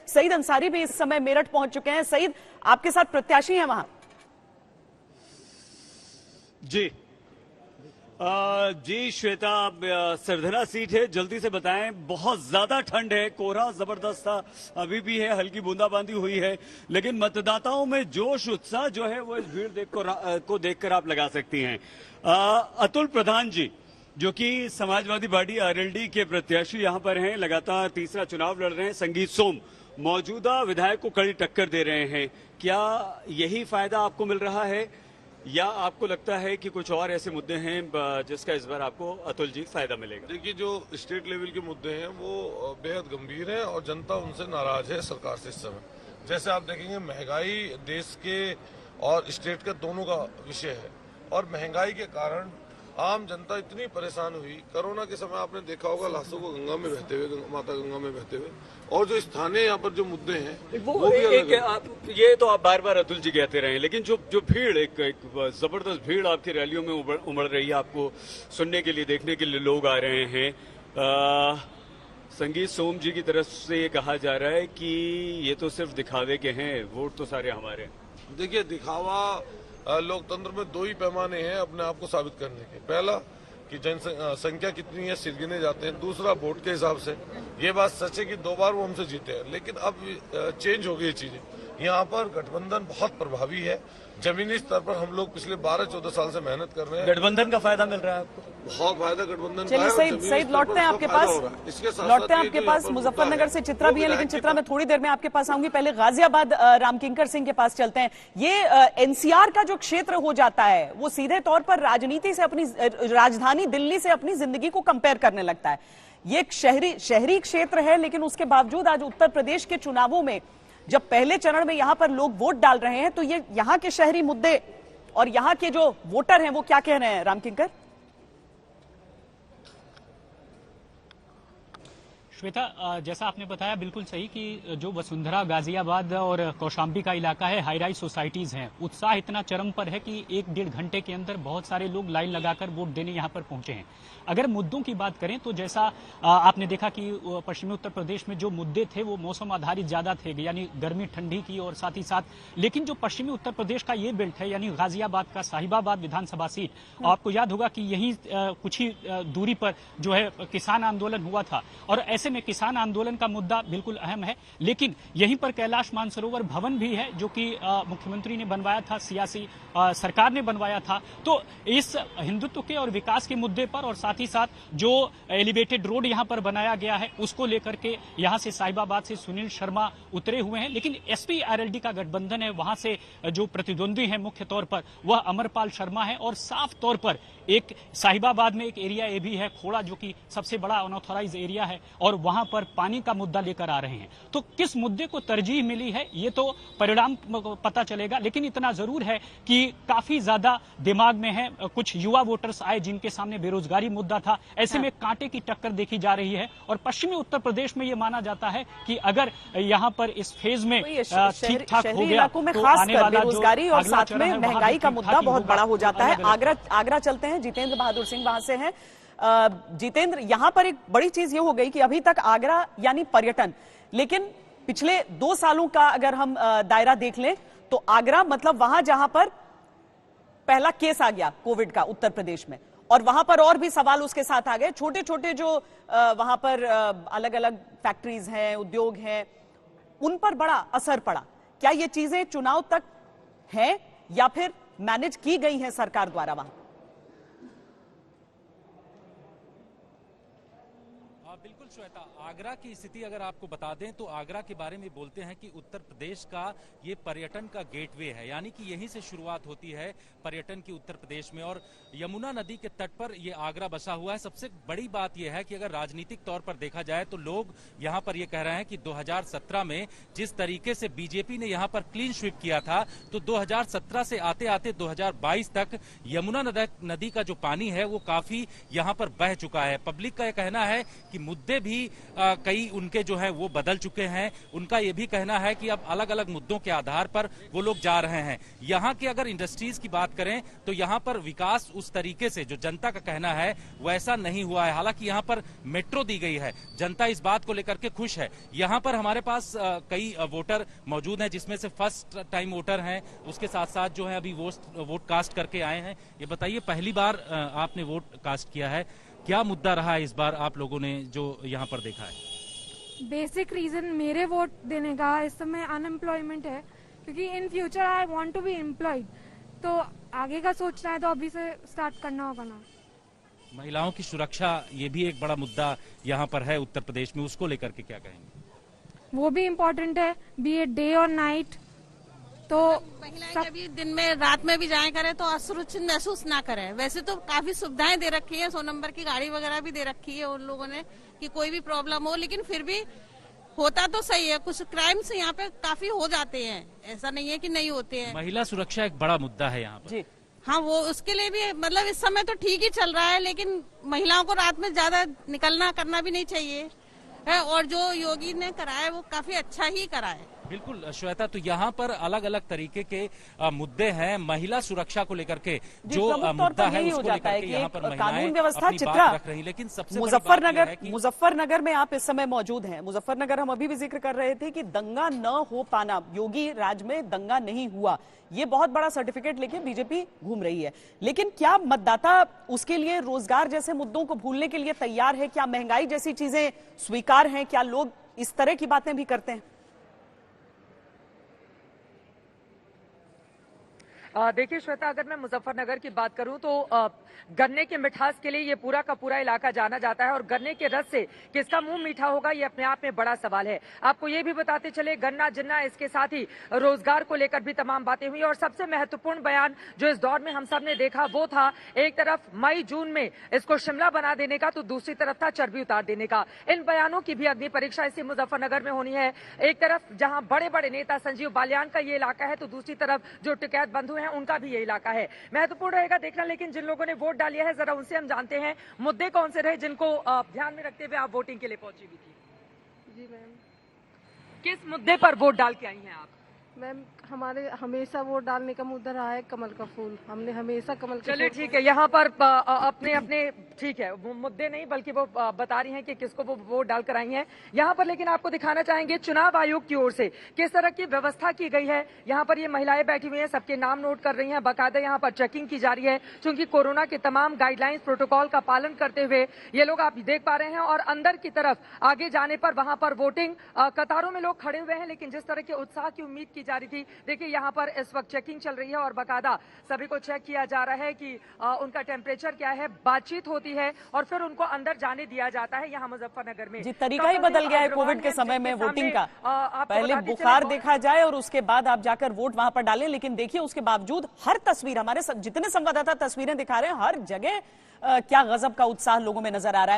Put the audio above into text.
सईद अंसारी भी इस समय मेरठ पहुंच चुके हैं। सईद, आपके साथ प्रत्याशी हैं वहां? जी जी श्वेता, सरधना सीट है, जल्दी से बताएं। बहुत ज्यादा ठंड है, कोहरा जबरदस्त था, अभी भी है, हल्की बूंदाबांदी हुई है, लेकिन मतदाताओं में जोश उत्साह जो है वो इस भीड़ को देखकर आप लगा सकती हैं। अतुल प्रधान जी, जो कि समाजवादी पार्टी आरएलडी के प्रत्याशी यहां पर हैं, लगातार तीसरा चुनाव लड़ रहे हैं। संगीत सोम मौजूदा विधायक को कड़ी टक्कर दे रहे हैं। क्या यही फायदा आपको मिल रहा है, या आपको लगता है कि कुछ और ऐसे मुद्दे हैं जिसका इस बार आपको अतुल जी फायदा मिलेगा? देखिए, जो स्टेट लेवल के मुद्दे हैं वो बेहद गंभीर हैं और जनता उनसे नाराज है सरकार से इस समय। जैसे आप देखेंगे, महंगाई देश के और स्टेट के दोनों का विषय है, और महंगाई के कारण आम जनता इतनी परेशान हुई। कोरोना के समय आपने देखा होगा लाशों को गंगा में बहते हुए, माता गंगा में बहते हुए, और जो स्थानीय यहाँ पर जो मुद्दे हैं वो भी ये तो आप बार बार अतुल जी कहते रहे, लेकिन जो भीड़, एक जबरदस्त भीड़ आपकी रैलियों में उमड़ रही है, आपको सुनने के लिए, देखने के लिए लोग आ रहे हैं। संगीत सोम जी की तरफ से ये कहा जा रहा है कि ये तो सिर्फ दिखावे के हैं, वोट तो सारे हमारे हैं। देखिए, दिखावा लोकतंत्र में दो ही पैमाने हैं अपने आप को साबित करने के। पहला कि जनसंख्या कितनी है, सिर गिने जाते हैं। दूसरा, वोट के हिसाब से। ये बात सच है कि 2 बार वो हमसे जीते हैं, लेकिन अब चेंज हो गई चीजें। यहाँ पर गठबंधन बहुत प्रभावी है। जमीनी स्तर पर हम लोग पिछले 12-14 साल से मेहनत कर रहे हैं। गठबंधन का फायदा मिल रहा है आपको? बहुत फायदा गठबंधन का है। सईद लौटते हैं आपके पास, लौटते हैं आपके पास। मुजफ्फरनगर से चित्रा भी है, लेकिन चित्रा में थोड़ी देर में आपके पास आऊंगी। पहले गाजियाबाद रामकिंकर सिंह के पास चलते हैं। ये एनसीआर का जो क्षेत्र हो जाता है, वो सीधे तौर पर राजनीति से, अपनी राजधानी दिल्ली से अपनी जिंदगी को कंपेयर करने लगता है। ये एक शहरी क्षेत्र है, लेकिन उसके बावजूद आज उत्तर प्रदेश के चुनावों में जब पहले चरण में यहां पर लोग वोट डाल रहे हैं, तो ये यहां के शहरी मुद्दे और यहां के जो वोटर हैं वो क्या कह रहे हैं? रामकिंकर। श्वेता, जैसा आपने बताया बिल्कुल सही कि जो वसुंधरा, गाजियाबाद और कौशाम्बी का इलाका है, हाई राइज सोसाइटीज हैं। उत्साह इतना चरम पर है कि 1-1.5 घंटे के अंदर बहुत सारे लोग लाइन लगाकर वोट देने यहां पर पहुंचे हैं। अगर मुद्दों की बात करें तो जैसा आपने देखा कि पश्चिमी उत्तर प्रदेश में जो मुद्दे थे वो मौसम आधारित ज्यादा थे, यानी गर्मी ठंडी की, और साथ ही साथ, लेकिन जो पश्चिमी उत्तर प्रदेश का ये बेल्ट है, यानी गाजियाबाद का साहिबाबाद विधानसभा सीट, आपको याद होगा कि यही कुछ ही दूरी पर जो है किसान आंदोलन हुआ था, और ऐसे में किसान आंदोलन का मुद्दा बिल्कुल अहम है। लेकिन यहीं पर कैलाश मानसरोवर भवन भी है, जो कि मुख्यमंत्री ने बनवाया था, सियासी सरकार ने बनवाया था। तो इस हिंदुत्व के और विकास के मुद्दे पर, और साथ ही साथ जो एलिवेटेड रोड यहां पर बनाया गया है, उसको लेकर के यहां से साहिबाबाद से सुनील शर्मा उतरे हुए हैं। लेकिन एसपी आरएलडी का गठबंधन है, वहां से जो प्रतिद्वंदी है मुख्य तौर पर वह अमरपाल शर्मा है, और साफ तौर पर एक साहिबाबाद में एक एरिया ये भी है, खोड़ा, जो कि सबसे बड़ा अनऑथोराइज एरिया है, और वहां पर पानी का मुद्दा लेकर आ रहे हैं। तो किस मुद्दे को तरजीह मिली है, ये तो परिणाम पता चलेगा। लेकिन इतना जरूर है कि काफी ज्यादा दिमाग में है। कुछ युवा वोटर्स आए जिनके सामने बेरोजगारी मुद्दा था, ऐसे में कांटे की टक्कर देखी जा रही है। और पश्चिमी उत्तर प्रदेश में ये माना जाता है कि अगर यहाँ पर इस फेज में ठीक ठाक हो गया तो आने वाला बेरोजगारी और साथ में महंगाई का मुद्दा बहुत बड़ा हो जाता है। आगरा चलते हैं, जितेंद्र बहादुर सिंह वहां से हैं। जितेंद्र, यहां पर एक बड़ी चीज ये हो गई कि अभी तक आगरा यानी पर्यटन, लेकिन पिछले 2 सालों का अगर हम दायरा देख लें तो आगरा मतलब वहां जहां पर पहला केस आ गया कोविड का उत्तर प्रदेश में, और वहां पर और भी सवाल उसके साथ आ गए। छोटे छोटे जो वहां पर अलग अलग फैक्ट्रीज हैं, उद्योग हैं, उन पर बड़ा असर पड़ा। क्या ये चीजें चुनाव तक हैं या फिर मैनेज की गई हैं सरकार द्वारा वहां? बिल्कुल श्वेता, आगरा की स्थिति अगर आपको बता दें तो आगरा के बारे में बोलते हैं कि उत्तर प्रदेश का ये पर्यटन का गेटवे है, यानी कि यहीं से शुरुआत होती है पर्यटन की उत्तर प्रदेश में, और यमुना नदी के तट पर ये आगरा बसा हुआ है। सबसे बड़ी बात यह है कि अगर राजनीतिक तौर पर देखा जाए तो लोग यहाँ पर ये कह रहे हैं कि 2017 में जिस तरीके से बीजेपी ने यहाँ पर क्लीन स्वीप किया था, तो 2017 से आते आते 2022 तक यमुना नदी का जो पानी है वो काफी यहाँ पर बह चुका है। पब्लिक का यह कहना है कि मुद्दे भी कई उनके जो है वो बदल चुके हैं। उनका ये भी कहना है कि अब अलग अलग मुद्दों के आधार पर वो लोग जा रहे हैं। यहाँ की अगर इंडस्ट्रीज की बात करें तो यहाँ पर विकास उस तरीके से जो जनता का कहना है वैसा नहीं हुआ है। हालांकि यहाँ पर मेट्रो दी गई है, जनता इस बात को लेकर के खुश है। यहाँ पर हमारे पास कई वोटर मौजूद हैं जिसमें से फर्स्ट टाइम वोटर हैं, उसके साथ साथ जो है अभी वोट कास्ट करके आए हैं। ये बताइए, पहली बार आपने वोट कास्ट किया है, क्या मुद्दा रहा है इस बार आप लोगों ने जो यहाँ पर देखा है? बेसिक रीजन मेरे वोट देने का इस समय अनएम्प्लॉयमेंट है, क्योंकि in future I want to be employed, तो आगे का सोचना है तो अभी से स्टार्ट करना होगा ना। महिलाओं की सुरक्षा ये भी एक बड़ा मुद्दा यहाँ पर है उत्तर प्रदेश में, उसको लेकर के क्या कहेंगे? वो भी इम्पोर्टेंट है, बी ए डे और नाइट। तो महिलाएं कभी दिन में रात में भी जाया करें तो असुरक्षित महसूस ना करें। वैसे तो काफी सुविधाएं दे रखी है, 100 नंबर की गाड़ी वगैरह भी दे रखी है उन लोगों ने कि कोई भी प्रॉब्लम हो, लेकिन फिर भी होता तो सही है, कुछ क्राइम्स यहाँ पे काफी हो जाते हैं, ऐसा नहीं है कि नहीं होते हैं। महिला सुरक्षा एक बड़ा मुद्दा है यहाँ पर जी हाँ, वो उसके लिए भी मतलब इस समय तो ठीक ही चल रहा है, लेकिन महिलाओं को रात में ज्यादा निकलना करना भी नहीं चाहिए है। और जो योगी ने करा है वो काफी अच्छा ही करा है। बिल्कुल श्वेता, तो यहाँ पर अलग अलग तरीके के मुद्दे हैं महिला सुरक्षा को लेकर के। जो मुद्दा है उसको लेकर के यहाँ पर कानून व्यवस्था चित्रा रख रही, लेकिन सबसे मुजफ्फरनगर में आप इस समय मौजूद हैं। मुजफ्फरनगर हम अभी भी जिक्र कर रहे थे कि दंगा न हो पाना, योगी राज में दंगा नहीं हुआ, ये बहुत बड़ा सर्टिफिकेट लेके बीजेपी घूम रही है। लेकिन क्या मतदाता उसके लिए रोजगार जैसे मुद्दों को भूलने के लिए तैयार है? क्या महंगाई जैसी चीजें स्वीकार हैं? क्या लोग इस तरह की बातें भी करते हैं? देखिए श्वेता, अगर मैं मुजफ्फरनगर की बात करूं तो गन्ने के मिठास के लिए ये पूरा का पूरा इलाका जाना जाता है, और गन्ने के रस से किसका मुंह मीठा होगा ये अपने आप में बड़ा सवाल है। आपको ये भी बताते चले, गन्ना जिन्ना, इसके साथ ही रोजगार को लेकर भी तमाम बातें हुई। और सबसे महत्वपूर्ण बयान जो इस दौर में हम सब ने देखा वो था, एक तरफ मई जून में इसको शिमला बना देने का, तो दूसरी तरफ था चर्बी उतार देने का। इन बयानों की भी अग्नि परीक्षा इसी मुजफ्फरनगर में होनी है। एक तरफ जहां बड़े बड़े नेता संजीव बालियान का ये इलाका है, तो दूसरी तरफ जो टिकैत बंधु हैं उनका भी ये इलाका है। महत्वपूर्ण रहेगा देखना, लेकिन जिन लोगों ने वोट डालिया है जरा उनसे हम जानते हैं मुद्दे कौन से रहे जिनको ध्यान में रखते हुए आप वोटिंग के लिए पहुंची हुई थी। जी मैम। किस मुद्दे पर वोट डाल के आई हैं आप? मैम, हमारे हमेशा वोट डालने का मुद्दा रहा है कमल का फूल, हमने हमेशा कमल का। चलिए ठीक है, यहाँ पर अपने अपने ठीक है, वो मुद्दे नहीं बल्कि वो बता रही हैं कि किसको वो वोट डालकर आई हैं यहाँ पर। लेकिन आपको दिखाना चाहेंगे चुनाव आयोग की ओर से किस तरह की व्यवस्था की गई है। यहाँ पर ये महिलाएं बैठी हुई हैं, सबके नाम नोट कर रही हैं, बाकायदा यहाँ पर चेकिंग की जा रही है, क्योंकि कोरोना के तमाम गाइडलाइंस प्रोटोकॉल का पालन करते हुए ये लोग आप देख पा रहे हैं। और अंदर की तरफ आगे जाने पर वहां पर वोटिंग कतारों में लोग खड़े हुए हैं, लेकिन जिस तरह के उत्साह की उम्मीद की जा रही थी, देखिए यहाँ पर इस वक्त चेकिंग चल रही है और बाकायदा सभी को चेक किया जा रहा है कि उनका टेम्परेचर क्या है, बातचीत होती है और फिर उनको अंदर जाने दिया जाता है। यहाँ मुजफ्फरनगर में जी तरीका ही बदल गया है कोविड के समय में वोटिंग का। पहले बुखार देखा जाए और उसके बाद आप जाकर वोट वहां पर डालें। लेकिन देखिए उसके बावजूद हर तस्वीर, हमारे जितने संवाददाता तस्वीरें दिखा रहे हैं, हर जगह क्या गजब का उत्साह लोगों में नजर आ रहा है।